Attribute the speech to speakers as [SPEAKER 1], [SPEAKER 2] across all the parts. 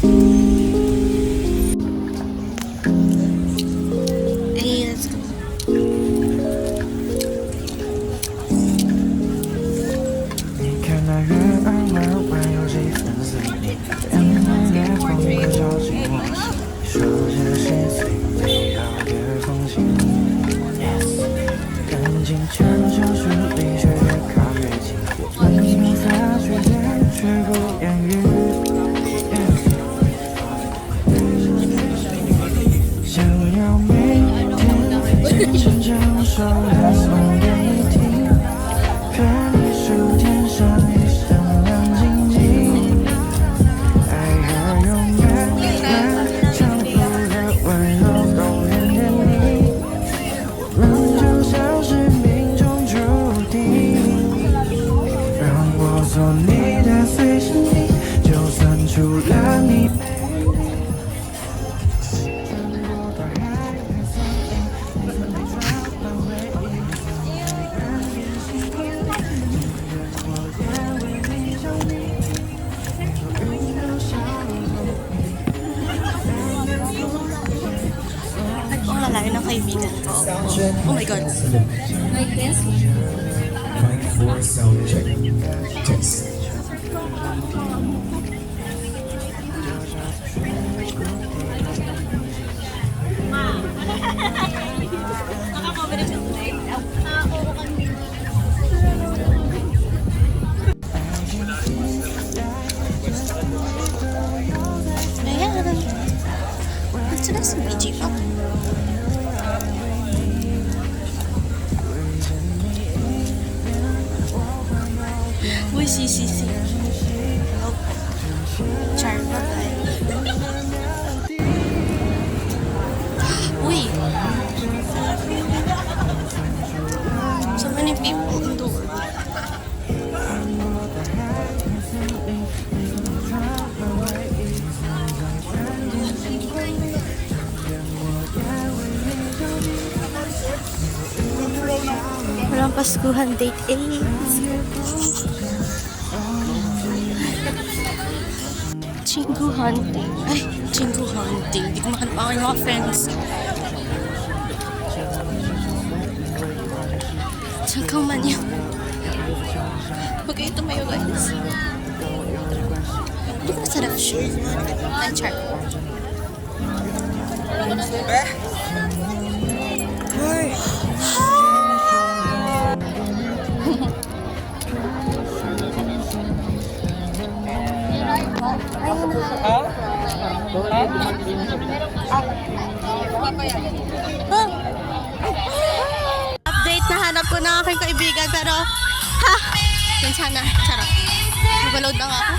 [SPEAKER 1] Hey, let's go. Ang lalaki ng kaibigan ko. Oh my God. Like this?
[SPEAKER 2] Mic 4 sound check. Test.
[SPEAKER 1] Ayan. Gusto na si BG pa. Uy, si. Hello. Char ba tayo? Uy. So many people in the world. Walang Paskuhan date 8. Chingu hunting. Ay, chingu hunting. Hindi ko makanap ako yung mga friends. Saan ka man yun? Huwag kayo tumayo, guys. Hindi ko masarap siya. Ay, char. Update na hanap ko ng aking kaibigan pero yun sana, charot. Nag-load na nga ako.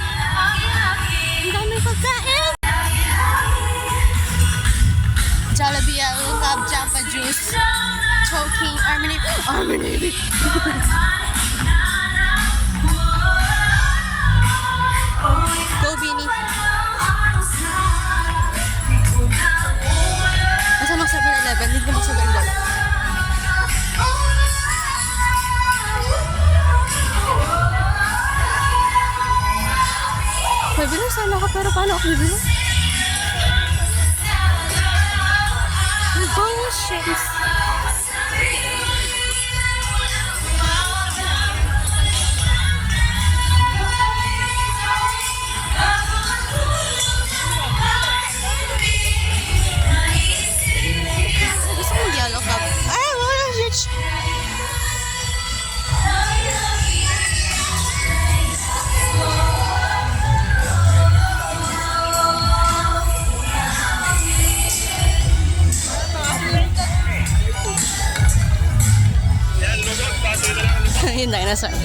[SPEAKER 1] Ang daming pagkain. Jollibee, Love, Jamba Juice, Choking, Army Navy. Go Bini. Asa mag 7-Eleven? Hindi mag 7-Eleven. May bilang sana ako pero paano ako bibilang? Bullshit. Gusto mong dialog ka? Ay, wala shit. Yung dinosaur. Ay,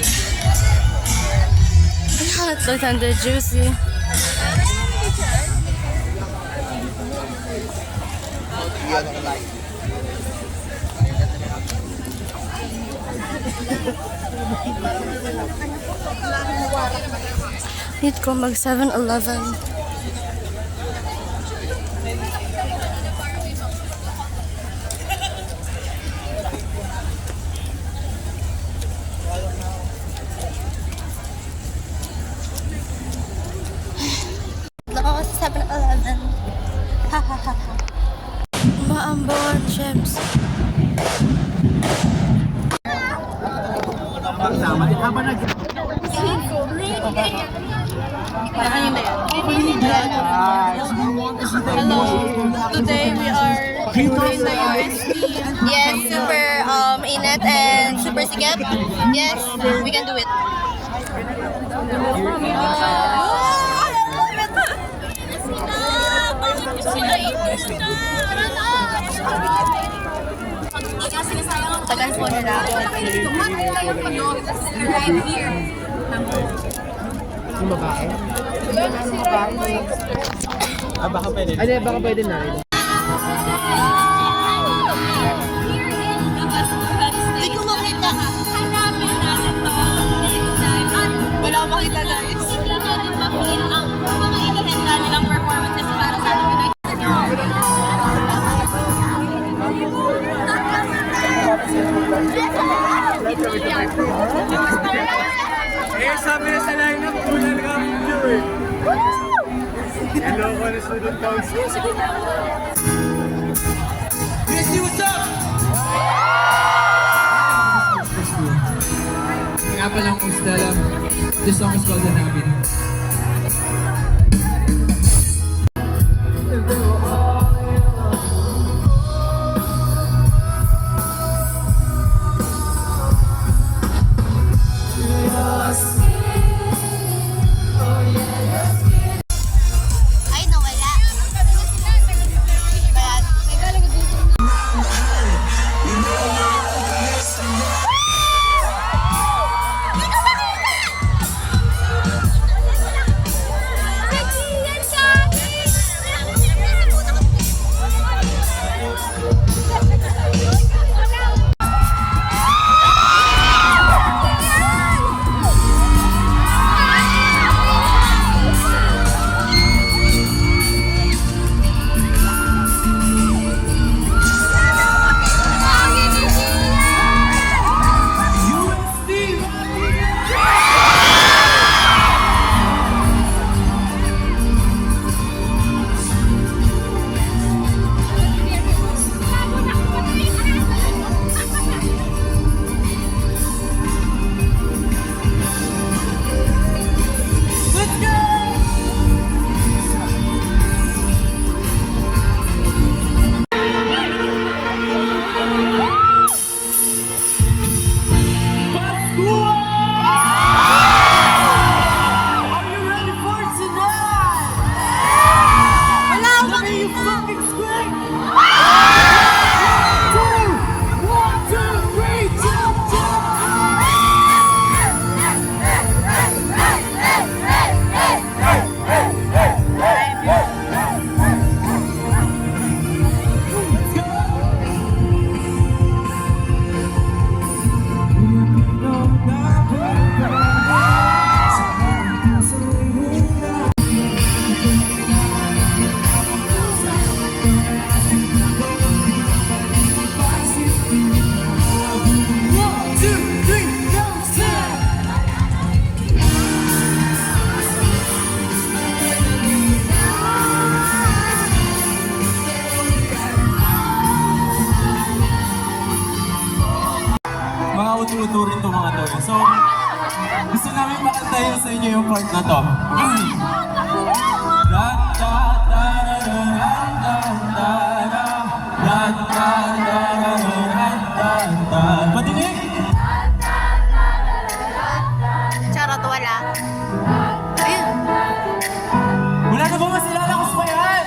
[SPEAKER 1] hotdog tender juicy. Need ko mag 7-Eleven. Ako sa Maambawan, Shems. Parang hindi. Hello. Today we are in the UST. Yes, super init and super sigap. Yes, we can do it. Tagal po nila.
[SPEAKER 3] Yung babae? Baka pwede. Ay, baka pwede na rin.
[SPEAKER 1] Hindi ko makita. Wala akong makita, guys.
[SPEAKER 4] Ang mga inihanda nilang performances para sa atin.
[SPEAKER 3] Eh, sabi na sa line-up, kulang ka video eh. Hello, ko na student council. Christy, what's up? Nga palang kung Stella, this song is called The Namin.
[SPEAKER 1] Ay, nawala. Bayan.
[SPEAKER 5] Mga utu-utu rin itong mga to. So, gusto namin pakantayin sa inyo yung part na to. Patinig!
[SPEAKER 1] Charot, wala. Ayun.
[SPEAKER 5] Wala na ba masilala ko sa yan?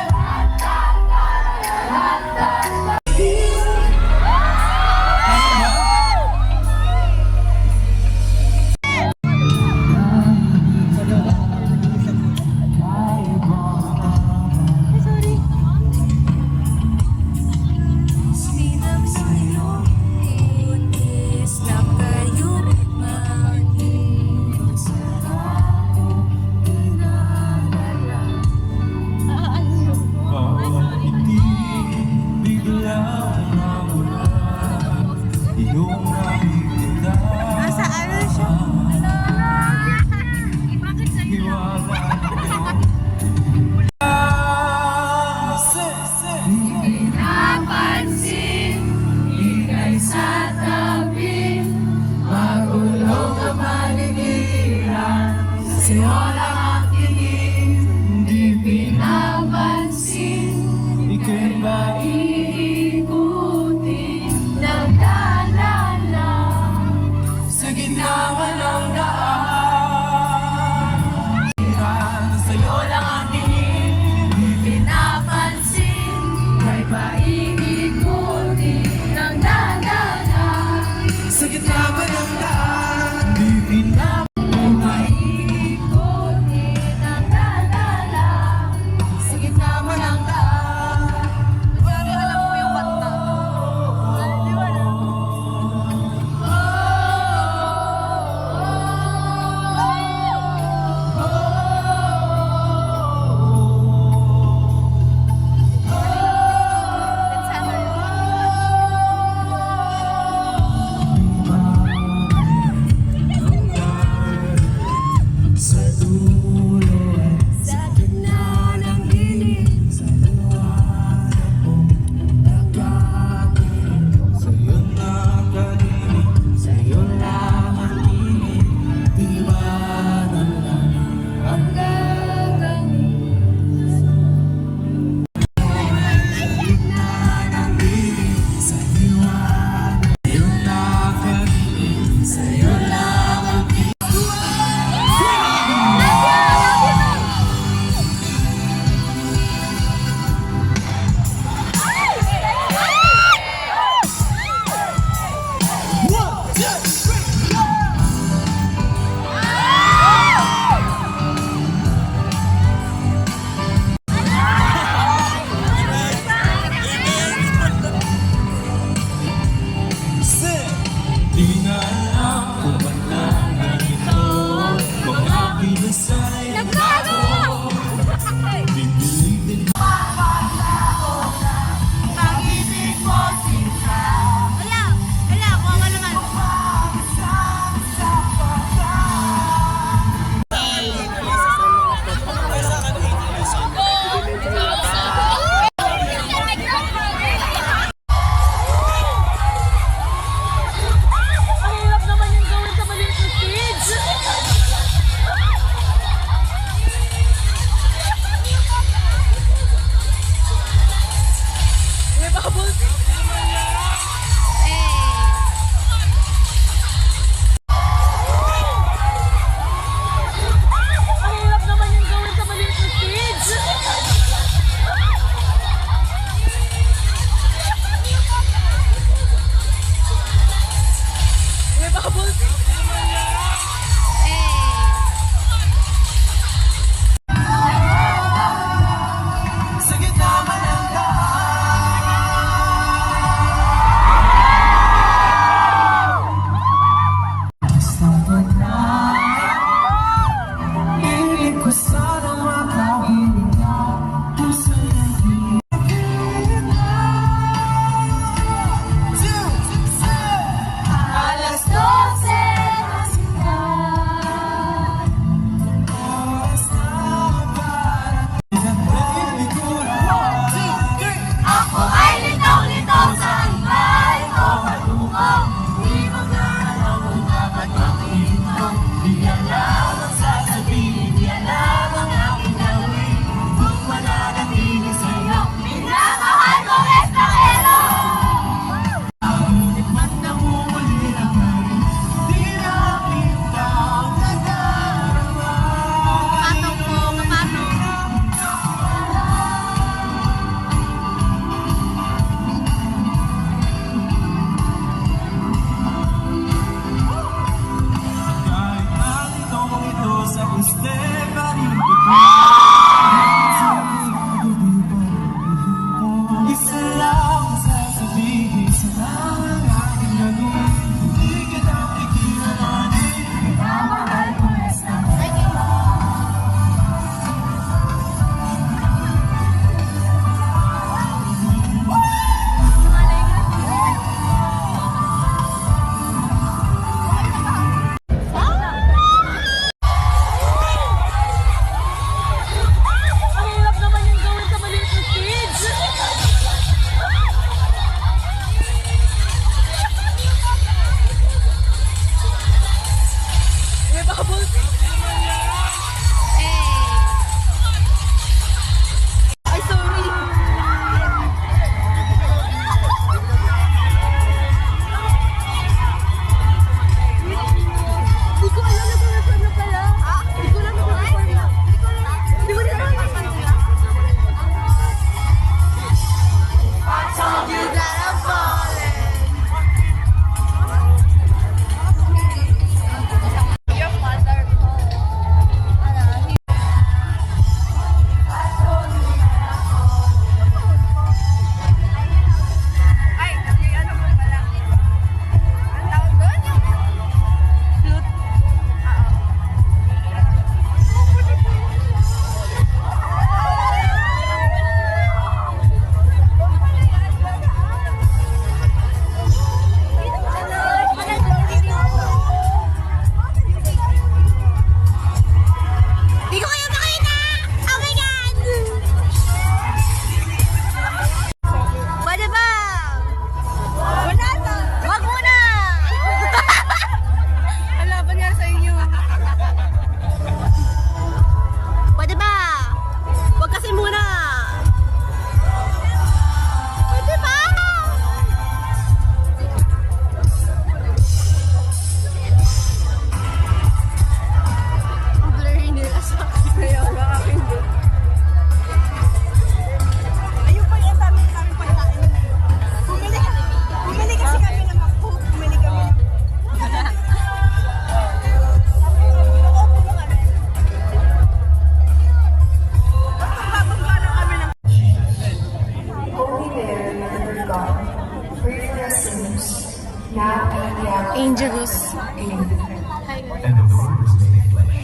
[SPEAKER 1] Angelus.
[SPEAKER 2] And the Lord was made flesh.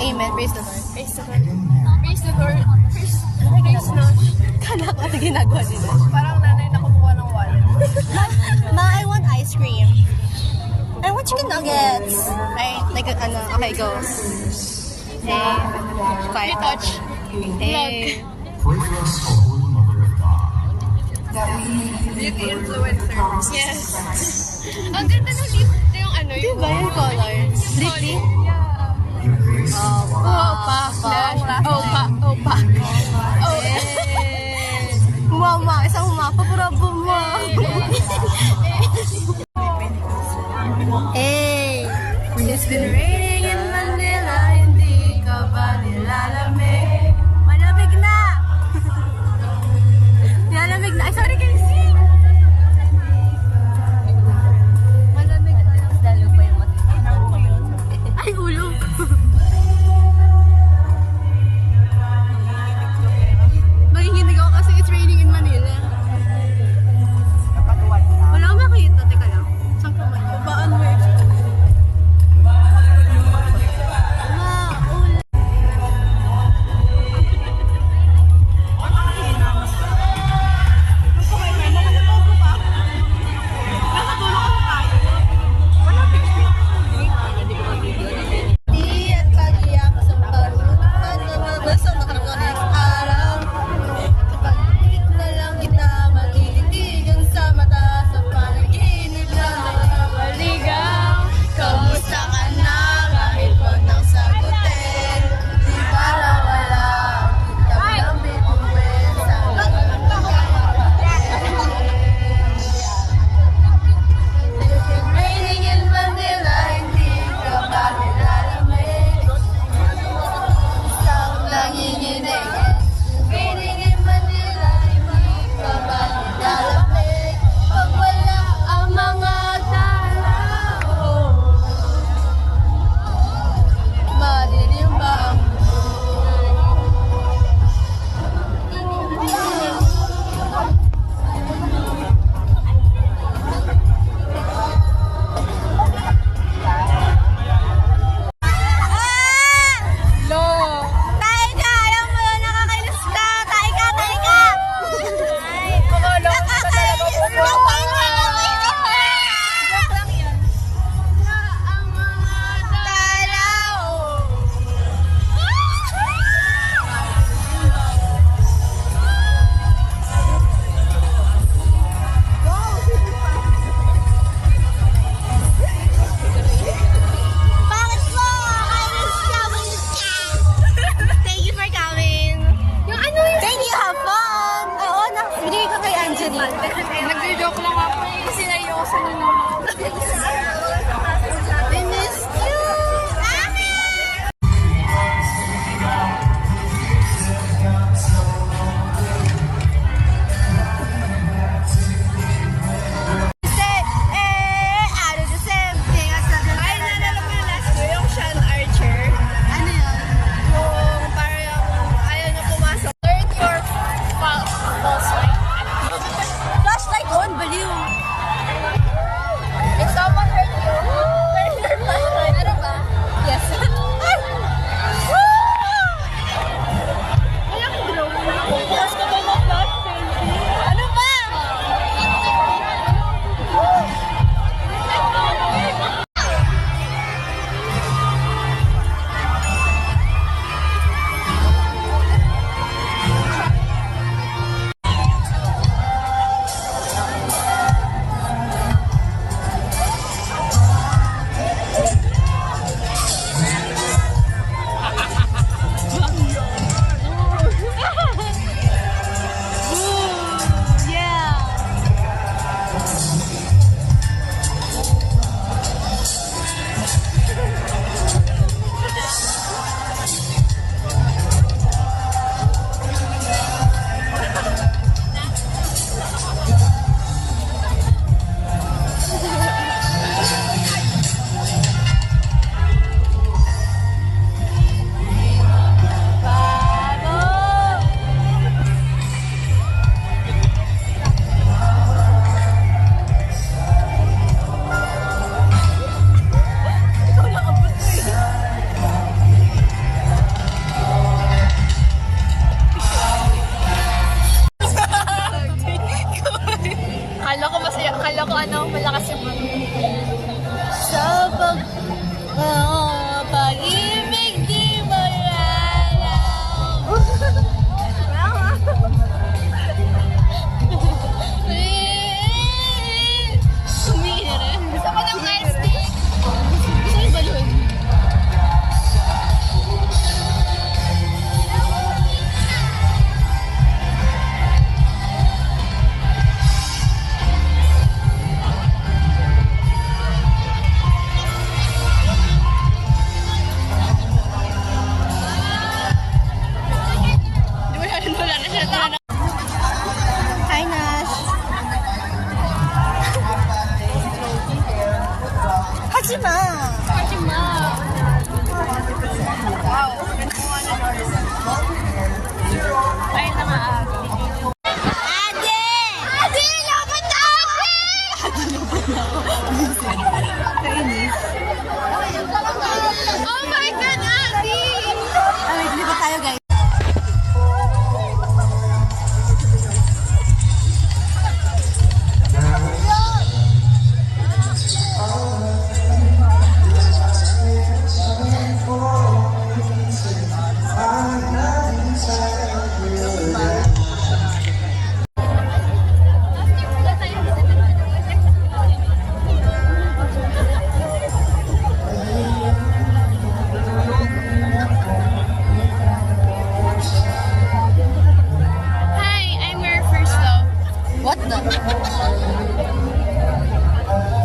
[SPEAKER 1] Amen. Praise the Lord.
[SPEAKER 4] Praise the Lord. Praise the Lord. Praise the Lord.
[SPEAKER 1] Kala ko ito ginagawa nila.
[SPEAKER 4] Parang nanay na kumuha ng wallet.
[SPEAKER 1] Ma, I want ice cream. I want chicken nuggets. Right? Like, okay, go. Hey. Quiet.
[SPEAKER 4] Touch.
[SPEAKER 1] Hey.
[SPEAKER 2] Pray for us, O Holy Mother of God.
[SPEAKER 4] Beauty influencer. Yes. Ang ganda ng lip. Ito yung ano yung...
[SPEAKER 1] Diba yung color? Lip.
[SPEAKER 4] Yeah.
[SPEAKER 2] Your grace
[SPEAKER 1] Opa.
[SPEAKER 4] Opa. Opa. Oh.
[SPEAKER 1] Mama, isang mapa para mo. Hey.
[SPEAKER 4] It's been raining in Manila, hindi ka ba nilalamig?
[SPEAKER 1] Malamig na. Malamig na. Ay, sorry, Casey. Malamig na. Lalo pa yung mati. Ay, ulo. Makikinig ako kasi it's raining in Manila. Wala akong makita. Teka lang. Saan ka man? Baan mo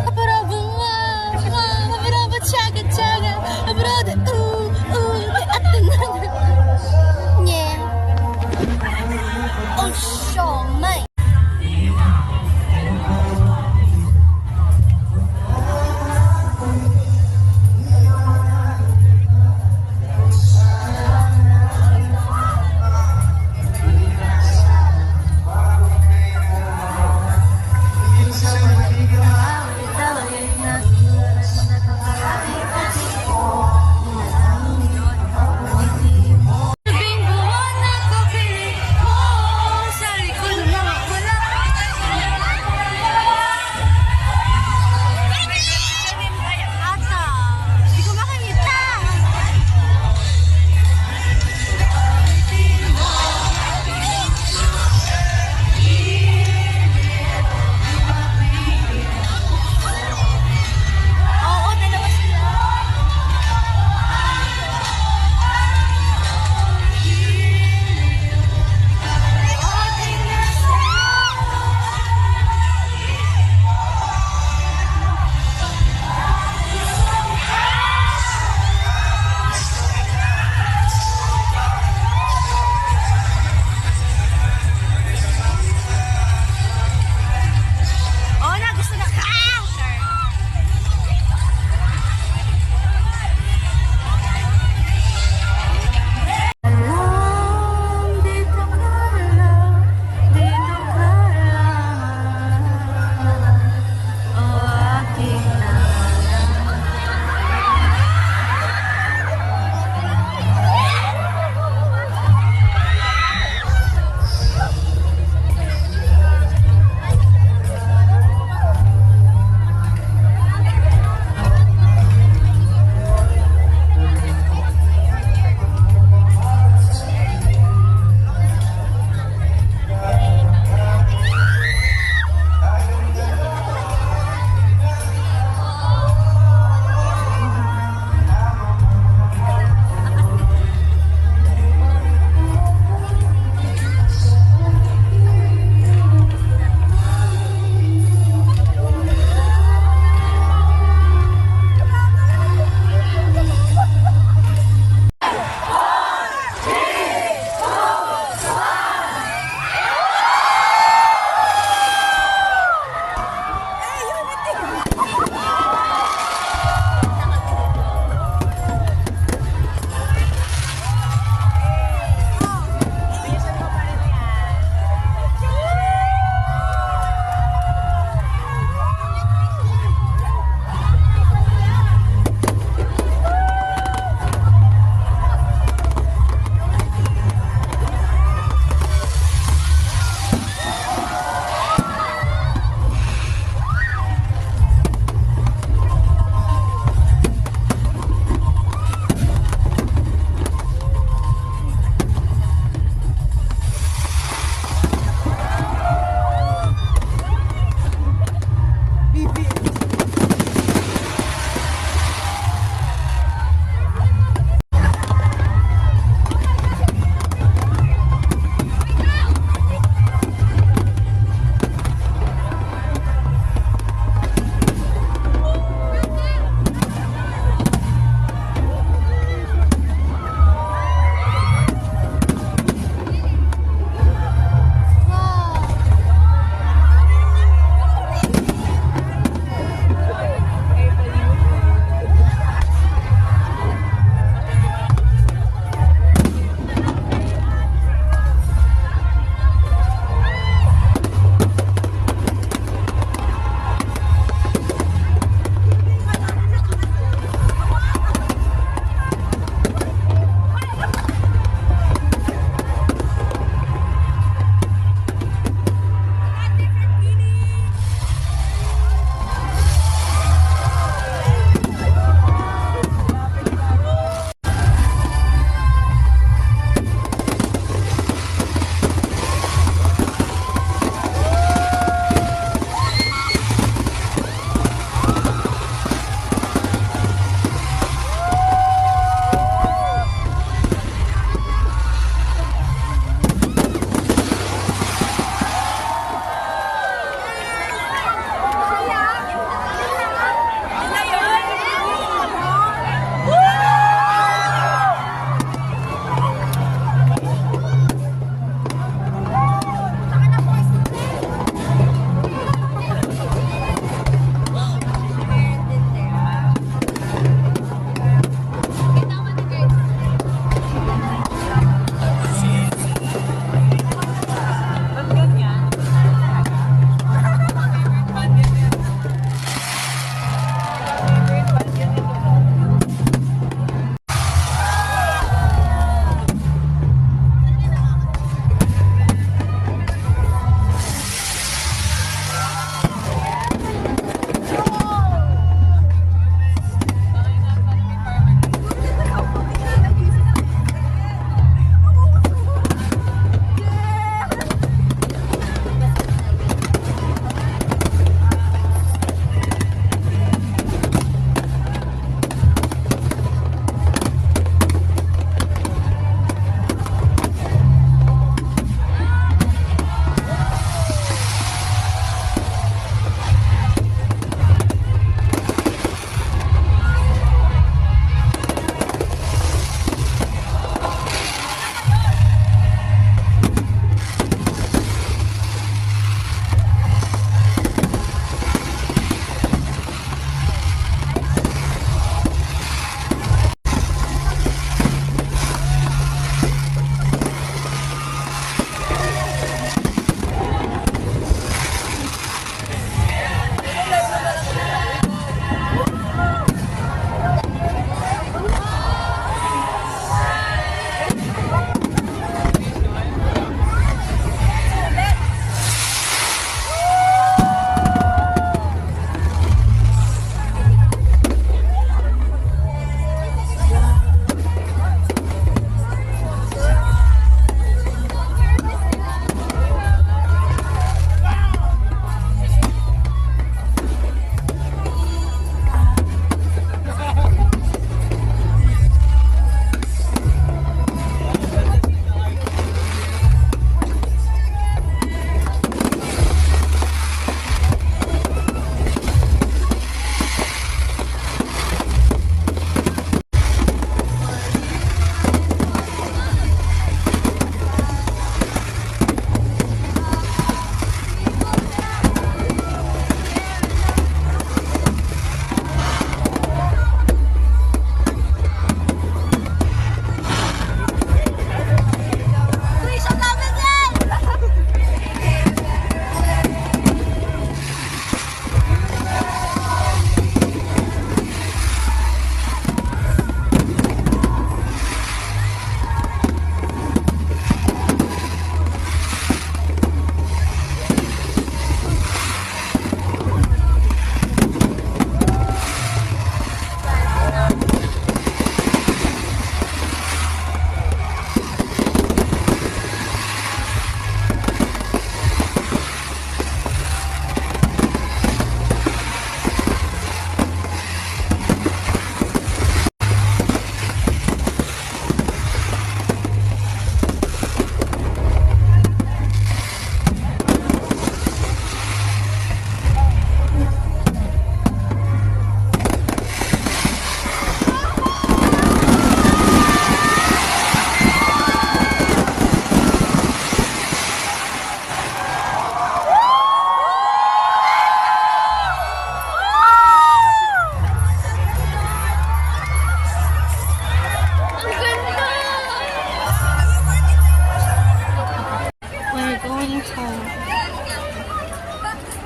[SPEAKER 1] Abrabo, abrabo, tsaga, tsaga, abrado, at yeah. Oh, show, mate.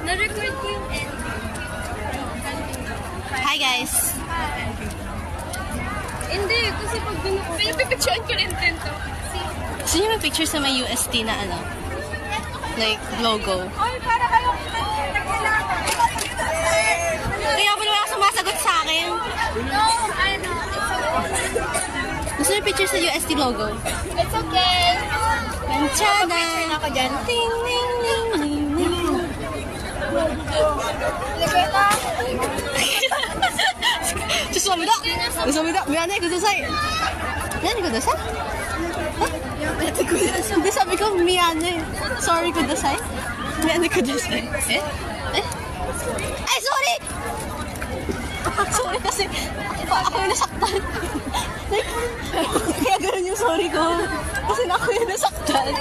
[SPEAKER 4] Na-record ko yung end.
[SPEAKER 1] Hi guys!
[SPEAKER 4] Hindi, kasi pag binuko, pinapipicturean ko rin din to.
[SPEAKER 1] Gusto niyo may picture sa may UST na ano? Like, logo.
[SPEAKER 4] Ay, para kayo nagkailangan.
[SPEAKER 1] Kaya pa naman ako sumasagot sa akin.
[SPEAKER 4] No, I know. It's okay.
[SPEAKER 1] Gusto niyo picture sa UST logo?
[SPEAKER 4] It's okay.
[SPEAKER 1] Manchana!
[SPEAKER 4] Picture na ako dyan.
[SPEAKER 1] Ting, ting, ting, ting, ting.
[SPEAKER 4] Lagay na.
[SPEAKER 1] 죄송합니다. 죄송합니다. 미안해, 그도사이. 미안해, 그도사이? Hindi, sabi ko, miane. Sorry, kudasay. Miane, kudasay. Eh? Ay, sorry! Sorry kasi ako yung nasaktan. Like, kaya ganun yung sorry ko. Kasi ako yung nasaktan.